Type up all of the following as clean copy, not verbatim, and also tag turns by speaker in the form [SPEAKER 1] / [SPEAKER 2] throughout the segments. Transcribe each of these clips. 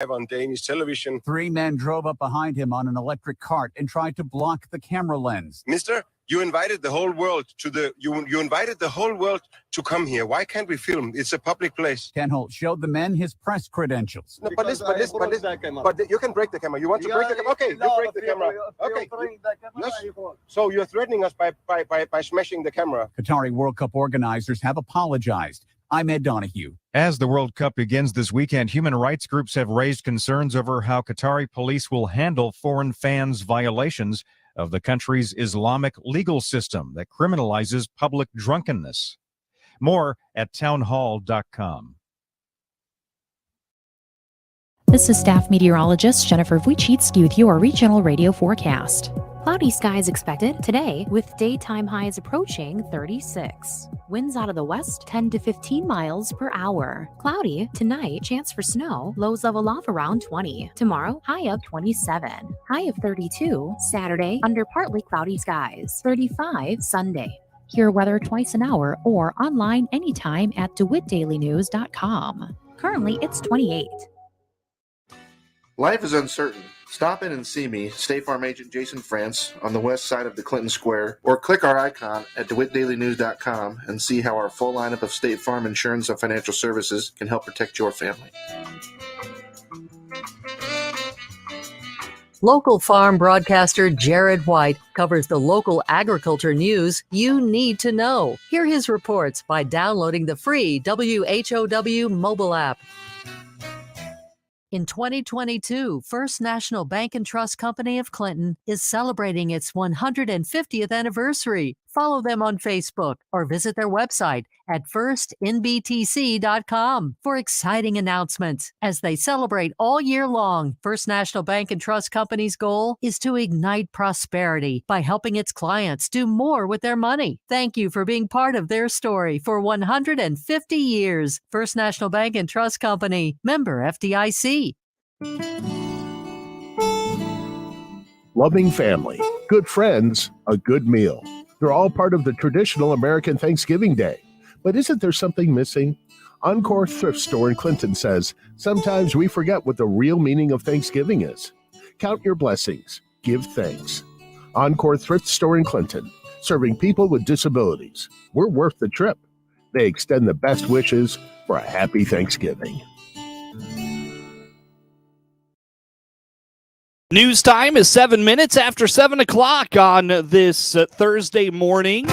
[SPEAKER 1] on Danish television.
[SPEAKER 2] 3 men drove up behind him on an electric cart and tried to block the camera lens.
[SPEAKER 1] Mister, you invited the whole world to you invited the whole world to come here. Why can't we film? It's a public place.
[SPEAKER 2] Ken Holt showed the men his press credentials.
[SPEAKER 1] No, but you can break the camera. You want to break the camera? Okay, you break the camera. Okay. Yes. So you're threatening us by smashing the camera.
[SPEAKER 2] Qatari World Cup organizers have apologized. I'm Ed Donahue.
[SPEAKER 3] As the World Cup begins this weekend, human rights groups have raised concerns over how Qatari police will handle foreign fans' violations of the country's Islamic legal system that criminalizes public drunkenness. More at townhall.com.
[SPEAKER 4] This is staff meteorologist Jennifer Wojcicki with your regional radio forecast. Cloudy skies expected today with daytime highs approaching 36. Winds out of the west 10 to 15 miles per hour. Cloudy tonight, chance for snow, lows level off around 20. Tomorrow, high of 27. High of 32. Saturday, under partly cloudy skies. 35 Sunday. Hear weather twice an hour or online anytime at DeWittDailyNews.com. Currently, it's 28.
[SPEAKER 5] Life is uncertain. Stop in and see me, State Farm Agent Jason France, on the west side of the Clinton Square, or click our icon at DeWittDailyNews.com and see how our full lineup of State Farm insurance and financial services can help protect your family.
[SPEAKER 6] Local farm broadcaster Jared White covers the local agriculture news you need to know. Hear his reports by downloading the free WHOW mobile app. In 2022, First National Bank and Trust Company of Clinton is celebrating its 150th anniversary. Follow them on Facebook or visit their website at firstnbtc.com for exciting announcements. As they celebrate all year long, First National Bank and Trust Company's goal is to ignite prosperity by helping its clients do more with their money. Thank you for being part of their story for 150 years. First National Bank and Trust Company, member FDIC.
[SPEAKER 7] Loving family, good friends, a good meal. They're all part of the traditional American Thanksgiving Day. But isn't there something missing? Encore Thrift Store in Clinton says, sometimes we forget what the real meaning of Thanksgiving is. Count your blessings. Give thanks. Encore Thrift Store in Clinton, serving people with disabilities. We're worth the trip. They extend the best wishes for a happy Thanksgiving.
[SPEAKER 8] News time is 7 minutes after 7 o'clock on this Thursday morning.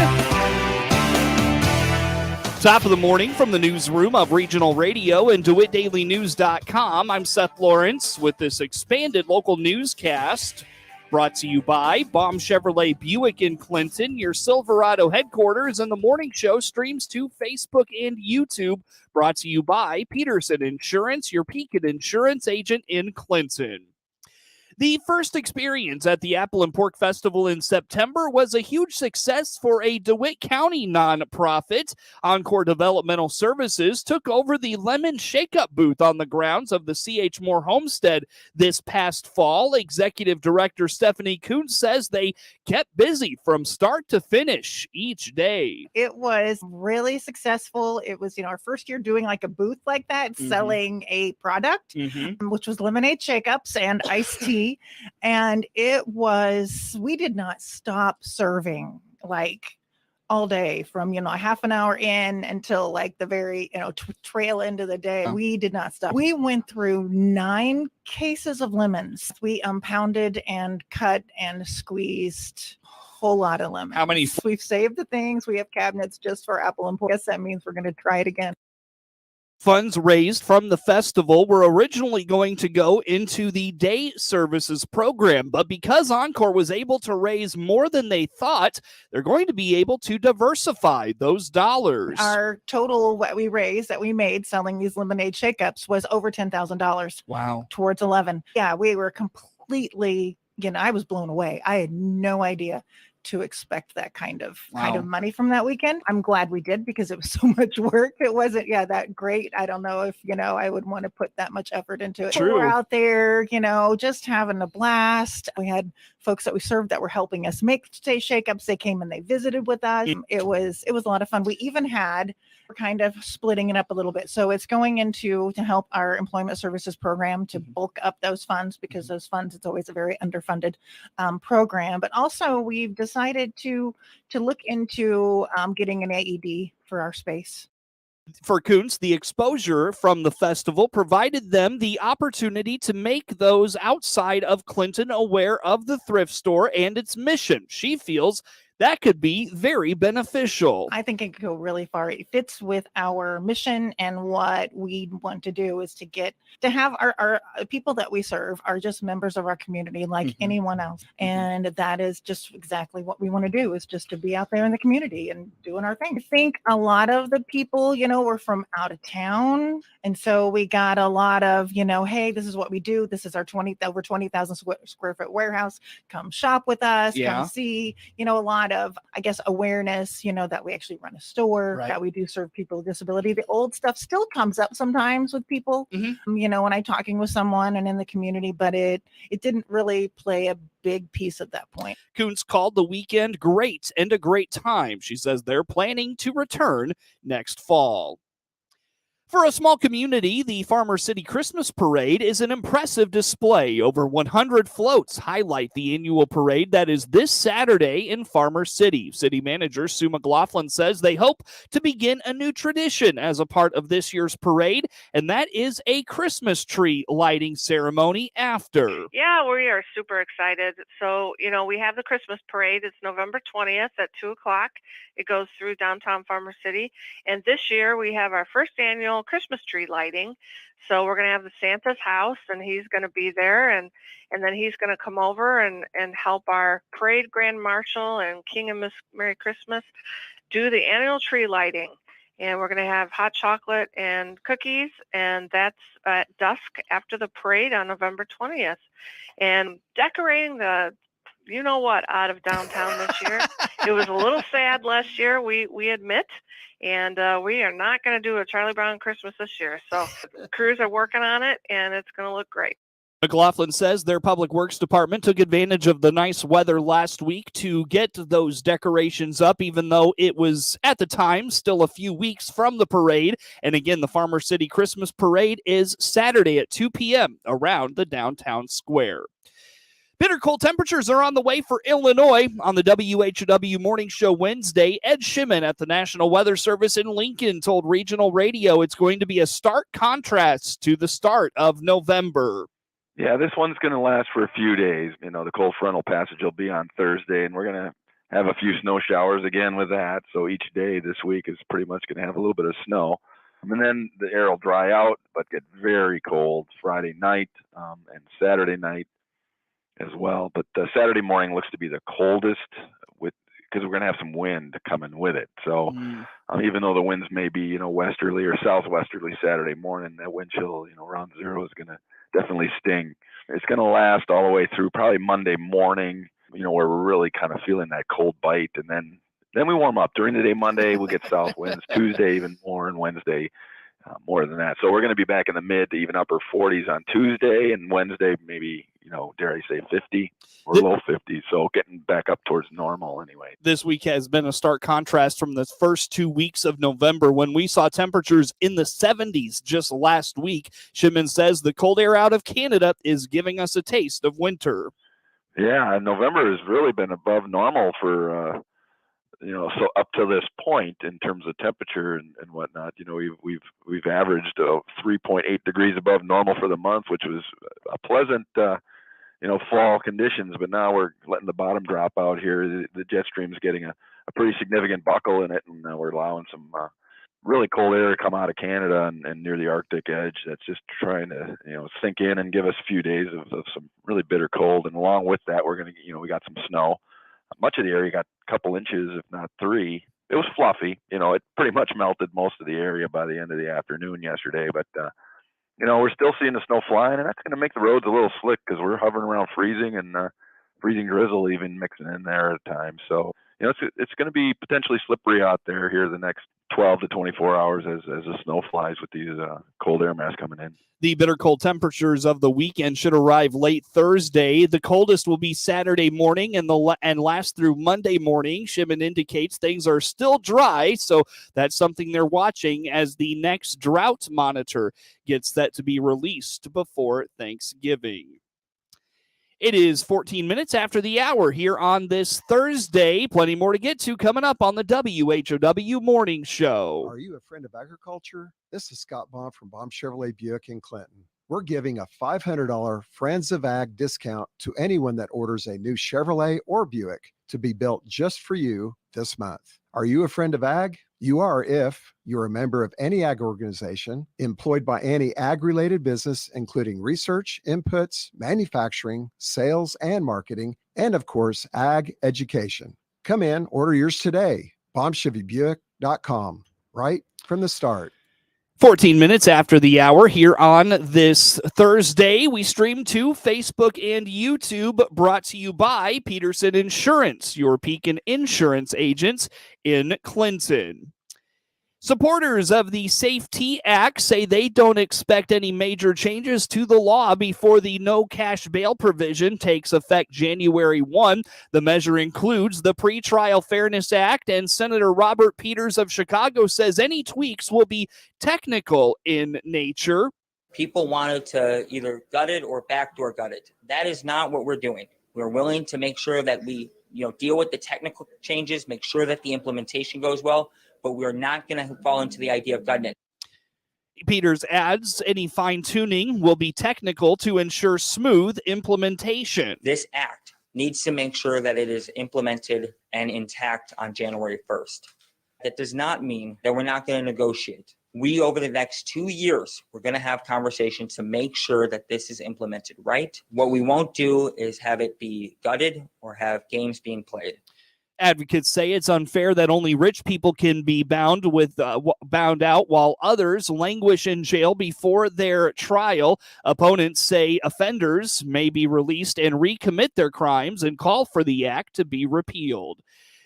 [SPEAKER 8] Top of the morning from the newsroom of Regional Radio and DeWittDailyNews.com. I'm Seth Lawrence with this expanded local newscast brought to you by Baum Chevrolet Buick in Clinton, your Silverado headquarters, and the morning show streams to Facebook and YouTube, brought to you by Peterson Insurance, your Pekin Insurance agent in Clinton. The first experience at the Apple and Pork Festival in September was a huge success for a DeWitt County nonprofit. Encore Developmental Services took over the Lemon Shake-Up booth on the grounds of the C.H. Moore Homestead this past fall. Executive Director Stephanie Kuntz says they kept busy from start to finish each day.
[SPEAKER 9] It was really successful. It was, our first year doing like a booth like that, selling a product, which was lemonade shake-ups and iced tea. And we did not stop serving like all day from, a half an hour in until like the very, trail end of the day. We did not stop. We went through 9 cases of lemons. We pounded and cut and squeezed a whole lot of lemons.
[SPEAKER 8] How many?
[SPEAKER 9] We've saved the things. We have cabinets just for Apple and Pork. I guess that means we're going to try it again.
[SPEAKER 8] Funds raised from the festival were originally going to go into the day services program, but because Encore was able to raise more than they thought, they're going to be able to diversify those dollars.
[SPEAKER 9] Our total, what we raised, that we made selling these lemonade shake-ups, was over $10,000.
[SPEAKER 8] Wow.
[SPEAKER 9] Towards 11. Yeah, we were completely, I was blown away. I had no idea to expect that kind of money from that weekend. I'm glad we did, because it was so much work. It wasn't that great. I don't know if I would want to put that much effort into it.
[SPEAKER 8] True.
[SPEAKER 9] We're out there, just having a blast. We had folks that we served that were helping us make shake-ups. They came and they visited with us. It was a lot of fun. We even had We're kind of splitting it up a little bit. So it's going into to help our employment services program to bulk up those funds, because those funds, it's always a very underfunded program. But also we've decided to look into getting an AED for our space.
[SPEAKER 8] For Kuntz, the exposure from the festival provided them the opportunity to make those outside of Clinton aware of the thrift store and its mission. She feels that could be very beneficial.
[SPEAKER 9] I think it could go really far. It fits with our mission, and what we want to do is to have our people that we serve are just members of our community like anyone else. And that is just exactly what we want to do, is just to be out there in the community and doing our thing. I think a lot of the people, were from out of town. And so we got a lot of, hey, this is what we do. This is our over 20,000 square foot warehouse. Come shop with us.
[SPEAKER 8] Yeah.
[SPEAKER 9] Come see, a lot of, I guess, awareness, that we actually run a store,
[SPEAKER 8] Right.
[SPEAKER 9] that we do serve people with disability. The old stuff still comes up sometimes with people, when I'm talking with someone and in the community, but it didn't really play a big piece at that point.
[SPEAKER 8] Kuntz called the weekend great and a great time. She says they're planning to return next fall. For a small community, the Farmer City Christmas Parade is an impressive display. Over 100 floats highlight the annual parade that is this Saturday in Farmer City. City Manager Sue McLaughlin says they hope to begin a new tradition as a part of this year's parade, and that is a Christmas tree lighting ceremony after.
[SPEAKER 10] Yeah, we are super excited. So, we have the Christmas parade. It's November 20th at 2 o'clock. It goes through downtown Farmer City. And this year we have our first annual Christmas tree lighting. So we're going to have the Santa's house, and he's going to be there. And then he's going to come over and help our parade grand marshal and King and Miss Merry Christmas do the annual tree lighting. And we're going to have hot chocolate and cookies, and that's at dusk after the parade on November 20th. And decorating the out of downtown this year. It was a little sad last year, we admit, and we are not going to do a Charlie Brown Christmas this year. So crews are working on it, and it's going to look great.
[SPEAKER 8] McLaughlin says their Public Works Department took advantage of the nice weather last week to get those decorations up, even though it was, at the time, still a few weeks from the parade. And again, the Farmer City Christmas Parade is Saturday at 2 p.m. around the downtown square. Bitter cold temperatures are on the way for Illinois. On the WHOW Morning Show Wednesday, Ed Shimon at the National Weather Service in Lincoln told Regional Radio it's going to be a stark contrast to the start of November.
[SPEAKER 11] Yeah, this one's going to last for a few days. The cold frontal passage will be on Thursday, and we're going to have a few snow showers again with that. So each day this week is pretty much going to have a little bit of snow. And then the air will dry out, but get very cold Friday night and Saturday night as well. But Saturday morning looks to be the coldest because we're going to have some wind coming with it. So even though the winds may be, westerly or southwesterly Saturday morning, that wind chill, around zero is going to definitely sting. It's going to last all the way through probably Monday morning, where we're really kind of feeling that cold bite. And then we warm up. During the day Monday, we'll get south winds. Tuesday, even more, and Wednesday, more than that. So we're going to be back in the mid to even upper 40s on Tuesday, and Wednesday maybe, dare I say 50 or low 50s. So getting back up towards normal anyway.
[SPEAKER 8] This week has been a stark contrast from the first 2 weeks of November when we saw temperatures in the 70s just last week. Shimon says the cold air out of Canada is giving us a taste of winter.
[SPEAKER 11] Yeah, November has really been above normal for so up to this point in terms of temperature and whatnot. We've averaged 3.8 degrees above normal for the month, which was a pleasant fall conditions. But now we're letting the bottom drop out here. The jet stream's getting a pretty significant buckle in it, and now we're allowing some really cold air to come out of Canada and near the Arctic edge. That's just trying to sink in and give us a few days of some really bitter cold. And along with that, we're gonna we got some snow. Much of the area got a couple inches, if not 3. It was fluffy. It pretty much melted most of the area by the end of the afternoon yesterday. But, we're still seeing the snow flying, and that's going to make the roads a little slick because we're hovering around freezing and freezing drizzle even mixing in there at times. So it's going to be potentially slippery out there here the next 12 to 24 hours as the snow flies with these cold air masses coming in.
[SPEAKER 8] The bitter cold temperatures of the weekend should arrive late Thursday. The coldest will be Saturday morning and last through Monday morning. Shipman indicates things are still dry, so that's something they're watching as the next drought monitor gets set to be released before Thanksgiving. It is 14 minutes after the hour here on this Thursday. Plenty more to get to coming up on the WHOW Morning Show.
[SPEAKER 12] Are you a friend of agriculture? This is Scott Baum from Baum Chevrolet Buick in Clinton. We're giving a $500 Friends of Ag discount to anyone that orders a new Chevrolet or Buick to be built just for you this month. Are you a friend of ag? You are if you're a member of any ag organization, employed by any ag-related business, including research, inputs, manufacturing, sales, and marketing, and of course, ag education. Come in, order yours today. BaumChevyBuick.com, right from the start.
[SPEAKER 8] 14 minutes after the hour here on this Thursday, we stream to Facebook and YouTube, brought to you by Peterson Insurance, your Pekin insurance agents in Clinton. Supporters of the Safety Act say they don't expect any major changes to the law before the no cash bail provision takes effect January 1. The measure includes the Pretrial Fairness Act, and Senator Robert Peters of Chicago says any tweaks will be technical in nature.
[SPEAKER 13] People wanted to either gut it or backdoor gut it. That is not what we're doing. We're willing to make sure that we deal with the technical changes, make sure that the implementation goes well, but we're not going to fall into the idea of gutting it.
[SPEAKER 8] Peters adds any fine-tuning will be technical to ensure smooth implementation.
[SPEAKER 13] This act needs to make sure that it is implemented and intact on January 1st. That does not mean that we're not going to negotiate. We, over the next 2 years, we're going to have conversations to make sure that this is implemented right. What we won't do is have it be gutted or have games being played.
[SPEAKER 8] Advocates say it's unfair that only rich people can be bound out while others languish in jail before their trial. Opponents say offenders may be released and recommit their crimes and call for the act to be repealed.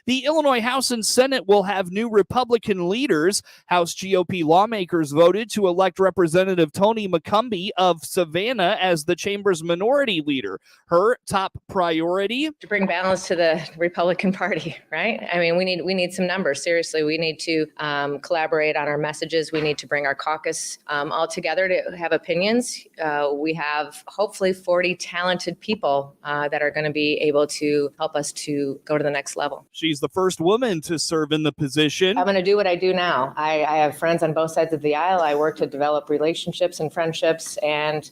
[SPEAKER 8] The Illinois House and Senate will have new Republican leaders. House GOP lawmakers voted to elect Representative Toni McCumbee of Savannah as the chamber's minority leader. Her top priority?
[SPEAKER 14] To bring balance to the Republican Party, right? I mean, we need some numbers. Seriously, we need to collaborate on our messages. We need to bring our caucus all together to have opinions. We have hopefully 40 talented people that are going to be able to help us to go to the next level.
[SPEAKER 8] She's the first woman to serve in the position.
[SPEAKER 14] I'm going to do what I do now. I have friends on both sides of the aisle. I work to develop relationships and friendships, and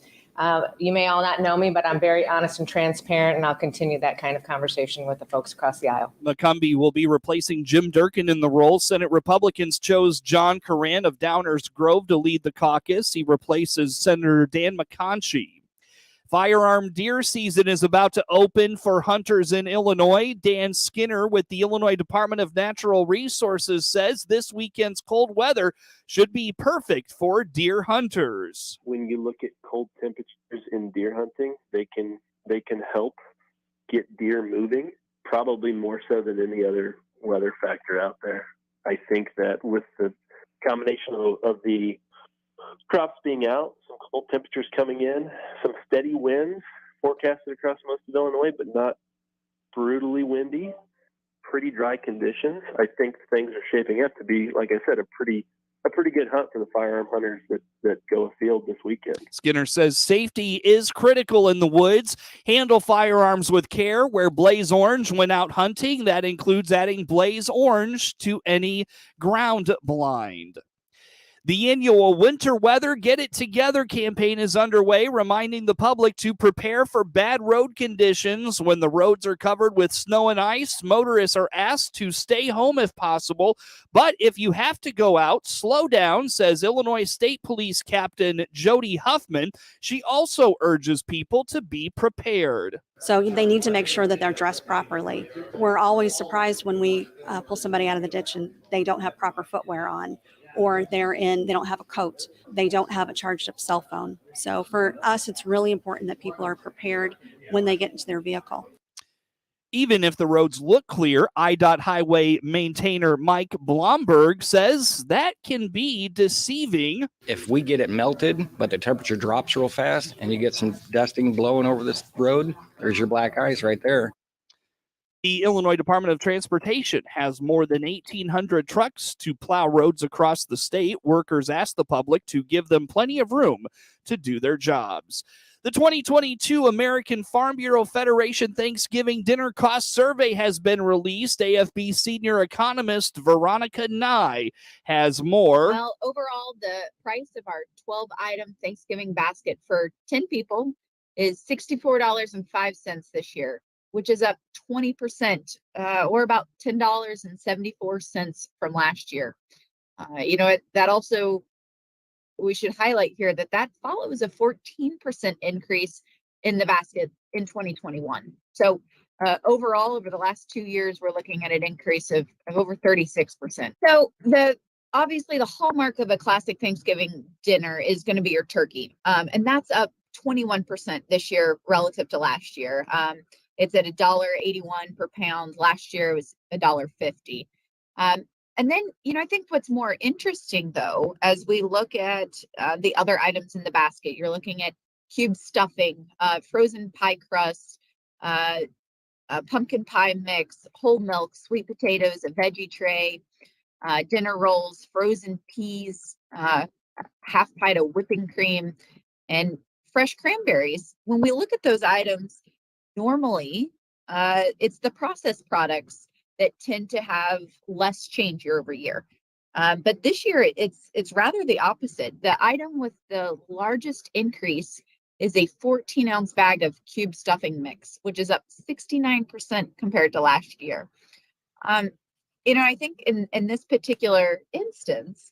[SPEAKER 14] you may all not know me, but I'm very honest and transparent, and I'll continue that kind of conversation with the folks across the aisle.
[SPEAKER 8] McCumbee will be replacing Jim Durkin in the role. Senate Republicans chose John Coran of Downers Grove to lead the caucus. He replaces Senator Dan McConchie. Firearm deer season is about to open for hunters in Illinois. Dan Skinner with the Illinois Department of Natural Resources says this weekend's cold weather should be perfect for deer hunters.
[SPEAKER 15] When you look at cold temperatures in deer hunting, they can help get deer moving, probably more so than any other weather factor out there. I think that with the combination of the crops being out, some cold temperatures coming in, some steady winds forecasted across most of Illinois, but not brutally windy, pretty dry conditions. I think things are shaping up to be, like I said, a pretty good hunt for the firearm hunters that go afield this weekend.
[SPEAKER 8] Skinner says safety is critical in the woods. Handle firearms with care. Wear Blaze Orange when out hunting. That includes adding Blaze Orange to any ground blind. The annual Winter Weather Get It Together campaign is underway, reminding the public to prepare for bad road conditions. When the roads are covered with snow and ice, motorists are asked to stay home if possible. But if you have to go out, slow down, says Illinois State Police Captain Jody Huffman. She also urges people to be prepared.
[SPEAKER 16] So they need to make sure that they're dressed properly. We're always surprised when we pull somebody out of the ditch and they don't have proper footwear on, or they don't have a coat, they don't have a charged up cell phone. So for us, it's really important that people are prepared when they get into their vehicle.
[SPEAKER 8] Even if the roads look clear, IDOT highway maintainer Mike Blomberg says that can be deceiving.
[SPEAKER 17] If we get it melted, but the temperature drops real fast and you get some dusting blowing over this road, there's your black ice right there.
[SPEAKER 8] The Illinois Department of Transportation has more than 1,800 trucks to plow roads across the state. Workers asked the public to give them plenty of room to do their jobs. The 2022 American Farm Bureau Federation Thanksgiving Dinner Cost Survey has been released. AFB senior economist Veronica Nye has more.
[SPEAKER 18] Well, overall, the price of our 12-item Thanksgiving basket for 10 people is $64.05 this year, which is up 20%, or about $10.74 from last year. That also, we should highlight here that follows a 14% increase in the basket in 2021. So overall, over the last 2 years, we're looking at an increase of over 36%. So obviously the hallmark of a classic Thanksgiving dinner is going to be your turkey. And that's up 21% this year relative to last year. It's at $1.81 per pound. Last year it was $1.50. And then, I think what's more interesting, though, as we look at the other items in the basket, you're looking at cube stuffing, frozen pie crust, pumpkin pie mix, whole milk, sweet potatoes, a veggie tray, dinner rolls, frozen peas, half pint of whipping cream, and fresh cranberries. When we look at those items, normally it's the processed products that tend to have less change year over year. But this year, it's rather the opposite. The item with the largest increase is a 14-ounce bag of cube stuffing mix, which is up 69% compared to last year. I think in this particular instance,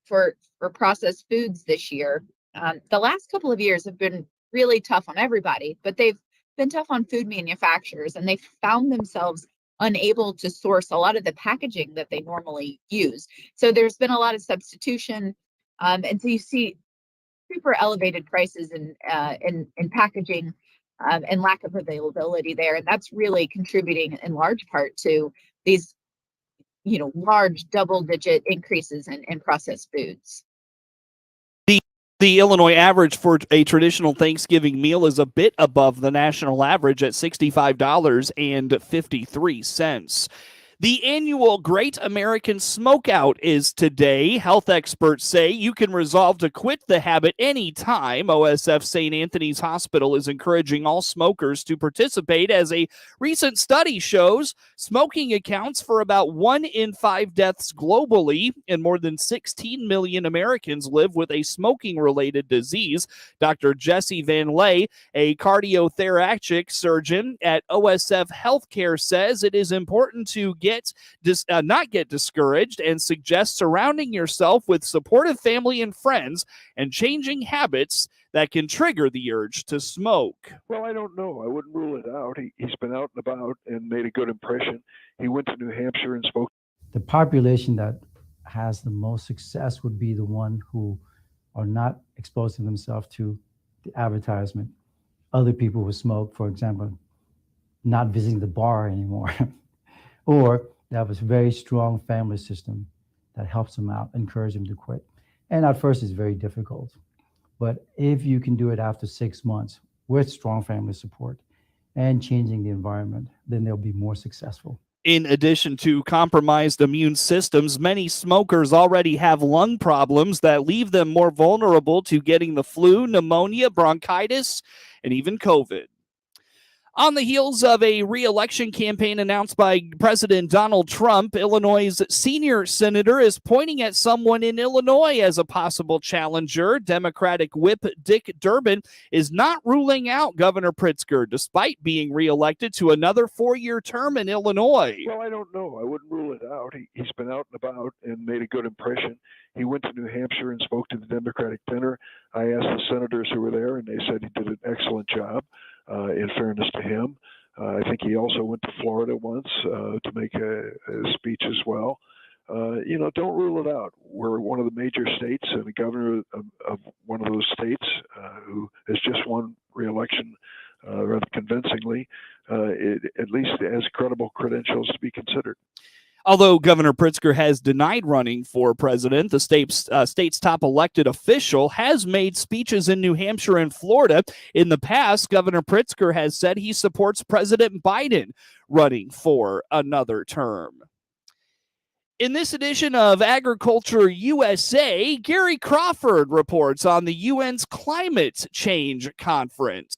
[SPEAKER 18] for processed foods this year, the last couple of years have been really tough on everybody, but they've been tough on food manufacturers, and they found themselves unable to source a lot of the packaging that they normally use. So there's been a lot of substitution, and so you see super elevated prices in packaging and lack of availability there, and that's really contributing in large part to these, large double-digit increases in processed foods.
[SPEAKER 8] The Illinois average for a traditional Thanksgiving meal is a bit above the national average at $65.53. The annual Great American Smokeout is today. Health experts say you can resolve to quit the habit anytime. OSF St. Anthony's Hospital is encouraging all smokers to participate, as a recent study shows smoking accounts for about 1 in 5 deaths globally, and more than 16 million Americans live with a smoking-related disease. Dr. Jesse Van Lay, a cardiothoracic surgeon at OSF Healthcare, says it is important to not get discouraged, and suggests surrounding yourself with supportive family and friends and changing habits that can trigger the urge to smoke.
[SPEAKER 19] Well, I don't know. I wouldn't rule it out. He's been out and about and made a good impression. He went to New Hampshire and spoke.
[SPEAKER 20] The population that has the most success would be the one who are not exposing themselves to the advertisement. Other people who smoke, for example, not visiting the bar anymore. Or they have a very strong family system that helps them out, encourage them to quit. And at first it's very difficult. But if you can do it after 6 months with strong family support and changing the environment, then they'll be more successful.
[SPEAKER 8] In addition to compromised immune systems, many smokers already have lung problems that leave them more vulnerable to getting the flu, pneumonia, bronchitis, and even COVID. On the heels of a re-election campaign announced by President Donald Trump, Illinois' senior senator is pointing at someone in Illinois as a possible challenger. Democratic Whip Dick Durbin is not ruling out Governor Pritzker, despite being re-elected to another 4-year term in Illinois.
[SPEAKER 19] Well, I don't know. I wouldn't rule it out. He's been out and about and made a good impression. He went to New Hampshire and spoke to the Democratic dinner. I asked the senators who were there, and they said he did an excellent job. In fairness to him, I think he also went to Florida once to make a speech as well. Don't rule it out. We're one of the major states, and the governor of one of those states who has just won re-election rather convincingly at least as credible credentials to be considered.
[SPEAKER 8] Although Governor Pritzker has denied running for president, the state's top elected official has made speeches in New Hampshire and Florida. In the past, Governor Pritzker has said he supports President Biden running for another term. In this edition of Agriculture USA, Gary Crawford reports on the UN's Climate Change Conference.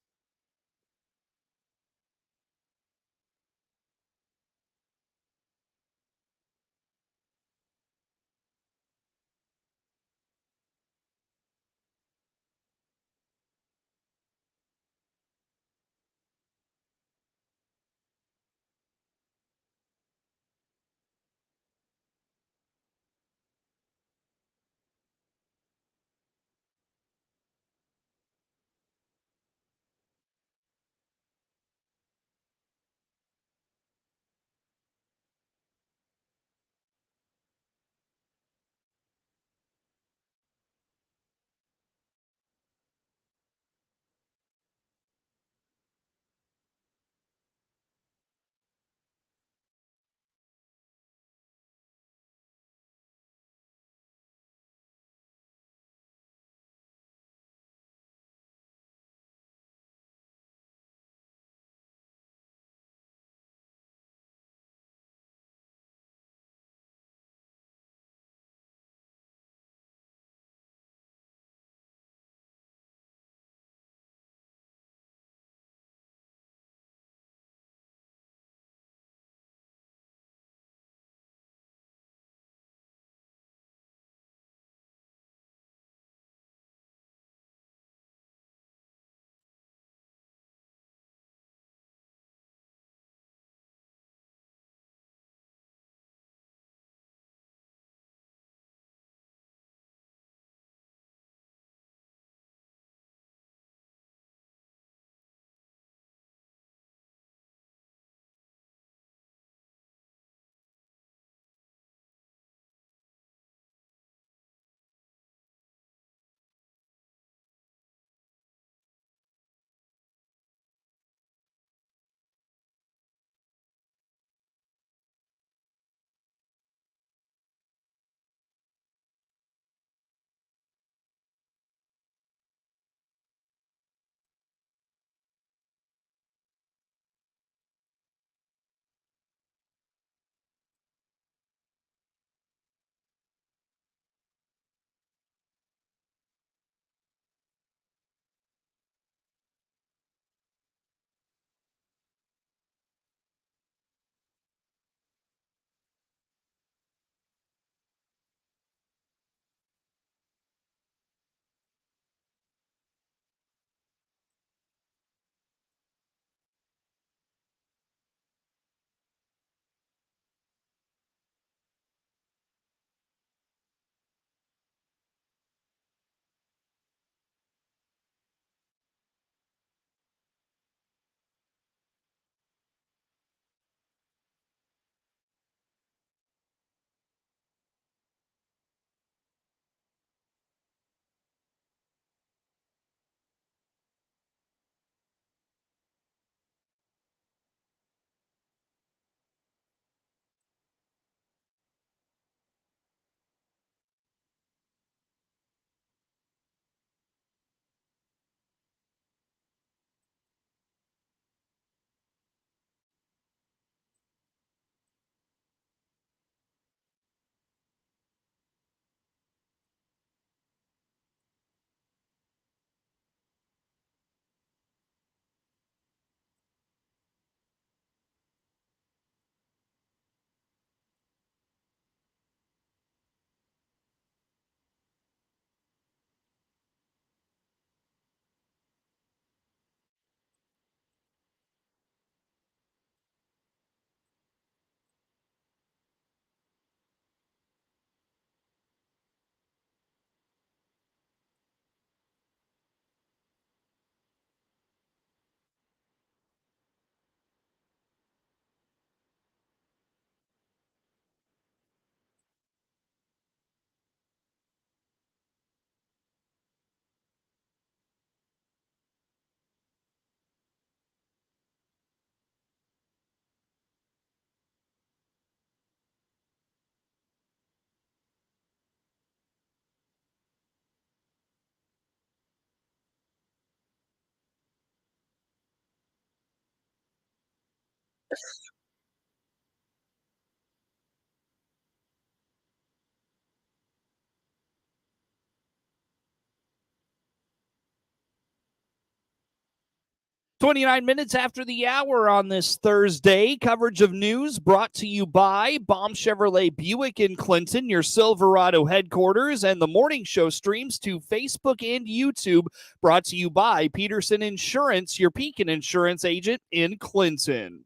[SPEAKER 8] 29 minutes after the hour on this Thursday, coverage of news brought to you by Baum Chevrolet Buick in Clinton, your Silverado headquarters, and the morning show streams to Facebook and YouTube, brought to you by Peterson Insurance, your Pekin insurance agent in Clinton.